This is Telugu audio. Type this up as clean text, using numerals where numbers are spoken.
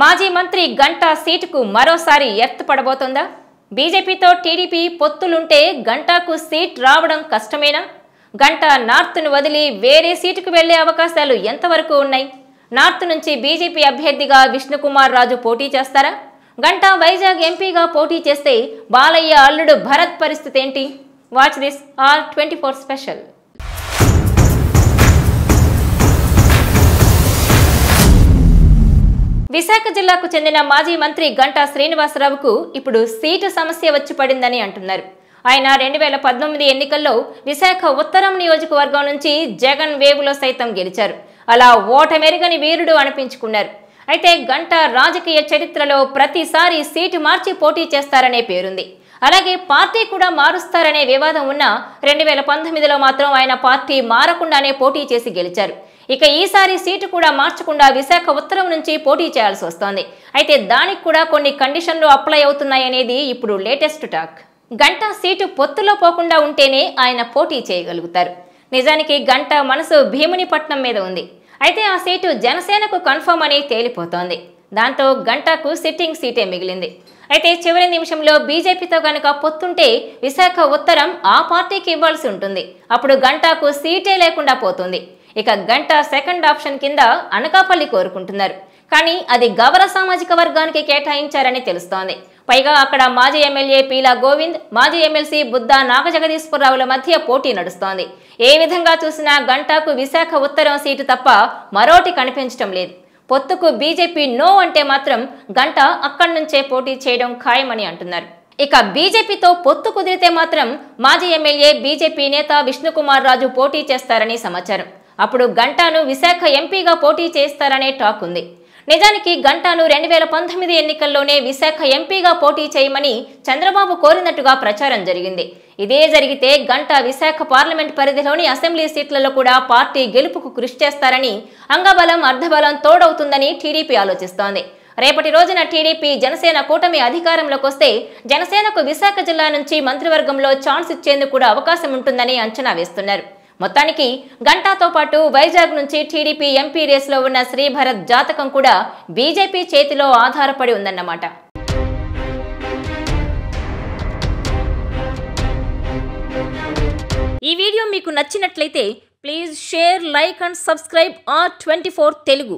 మాజీ మంత్రి గంటా సీటుకు మరోసారి ఎర్త్ పడబోతోందా? బీజేపీతో టీడీపీ పొత్తులుంటే గంటాకు సీట్ రావడం కష్టమేనా? గంటా నార్త్ను వదిలి వేరే సీటుకు వెళ్లే అవకాశాలు ఎంతవరకు ఉన్నాయి? నార్త్ నుంచి బీజేపీ అభ్యర్థిగా విష్ణుకుమార్ రాజు పోటీ చేస్తారా? గంటా వైజాగ్ ఎంపీగా పోటీ చేస్తే బాలయ్య అల్లుడు భరత్ పరిస్థితి ఏంటి? Watch this R24 special. Visakha జిల్లాకు చెందిన మాజీ మంత్రి గంటా శ్రీనివాసరావుకు ఇప్పుడు సీటు సమస్య వచ్చి పడిందని అంటున్నారు. ఆయన 2019 ఎన్నికల్లో విశాఖ ఉత్తరం నియోజకవర్గం నుంచి జగన్ వేవులో సైతం గెలిచారు. అలా ఓటమెరుగని వీరుడు అనిపించుకున్నారు. అయితే గంటా రాజకీయ చరిత్రలో ప్రతిసారి సీటు మార్చి పోటీ చేస్తారనే పేరుంది. అలాగే పార్టీ కూడా మారుస్తారనే వివాదం ఉన్నా 2019లో మాత్రం ఆయన పార్టీ మారకుండానే పోటీ చేసి గెలిచారు. ఇక ఈసారి సీటు కూడా మార్చకుండా విశాఖ ఉత్తరం నుంచి పోటీ చేయాల్సి వస్తోంది. అయితే దానికి కూడా కొన్ని కండిషన్లు అప్లై అవుతున్నాయనేది ఇప్పుడు లేటెస్ట్ టాక్. గంటా సీటు పొత్తులో పోకుండా ఉంటేనే ఆయన పోటీ చేయగలుగుతారు. నిజానికి గంటా మనసు భీమునిపట్నం మీద ఉంది. అయితే ఆ సీటు జనసేనకు కన్ఫర్మ్ అని తేలిపోతోంది. దాంతో గంటాకు సిట్టింగ్ సీటే మిగిలింది. అయితే చివరి నిమిషంలో బీజేపీతో గనక పొత్తుంటే విశాఖ ఉత్తరం ఆ పార్టీకి ఇవ్వాల్సి ఉంటుంది. అప్పుడు గంటాకు సీటే లేకుండా పోతుంది. ఇక గంటా సెకండ్ ఆప్షన్ కింద అనకాపల్లి కోరుకుంటున్నారు. కానీ అది గవర సామాజిక వర్గానికి కేటాయించారని తెలుస్తోంది. పైగా అక్కడ మాజీ ఎమ్మెల్యే పీలా గోవింద్, మాజీ ఎమ్మెల్సీ బుద్ధా నాగజగదీశ్వరరావుల మధ్య పోటీ నడుస్తోంది. ఏ విధంగా చూసినా గంటాకు విశాఖ ఉత్తరం సీటు తప్ప మరోటి కనిపించడం లేదు. పొత్తుకు బీజేపీ నో అంటే మాత్రం గంటా అక్కడి నుంచే పోటీ చేయడం ఖాయమని అంటున్నారు. ఇక బీజేపీతో పొత్తు కుదిరితే మాత్రం మాజీ ఎమ్మెల్యే బీజేపీ నేత విష్ణుకుమార్ రాజు పోటీ చేస్తారని సమాచారం. అప్పుడు గంటాను విశాఖ ఎంపీగా పోటీ చేస్తారనే టాక్ ఉంది. నిజానికి గంటాను 2019 ఎన్నికల్లోనే విశాఖ ఎంపీగా పోటీ చేయమని చంద్రబాబు కోరినట్టుగా ప్రచారం జరిగింది. ఇదే జరిగితే గంటా విశాఖ పార్లమెంట్ పరిధిలోని అసెంబ్లీ సీట్లలో కూడా పార్టీ గెలుపుకు కృషి చేస్తారని, అంగబలం అర్ధబలం తోడవుతుందని టీడీపీ ఆలోచిస్తోంది. రేపటి రోజున టీడీపీ జనసేన కూటమి అధికారంలోకి వస్తే జనసేనకు విశాఖ జిల్లా నుంచి మంత్రివర్గంలో ఛాన్స్ ఇచ్చేందుకు కూడా అవకాశం ఉంటుందని అంచనా వేస్తున్నారు. మొత్తానికి గంటాతో పాటు వైజాగ్ నుంచి టీడీపీ ఎంపీ రేసులో ఉన్న శ్రీభరత్ జాతకం కూడా బీజేపీ చేతిలో ఆధారపడి ఉందన్నమాట. ఈ వీడియో మీకు నచ్చినట్లయితే please share, like and subscribe R24 Telugu.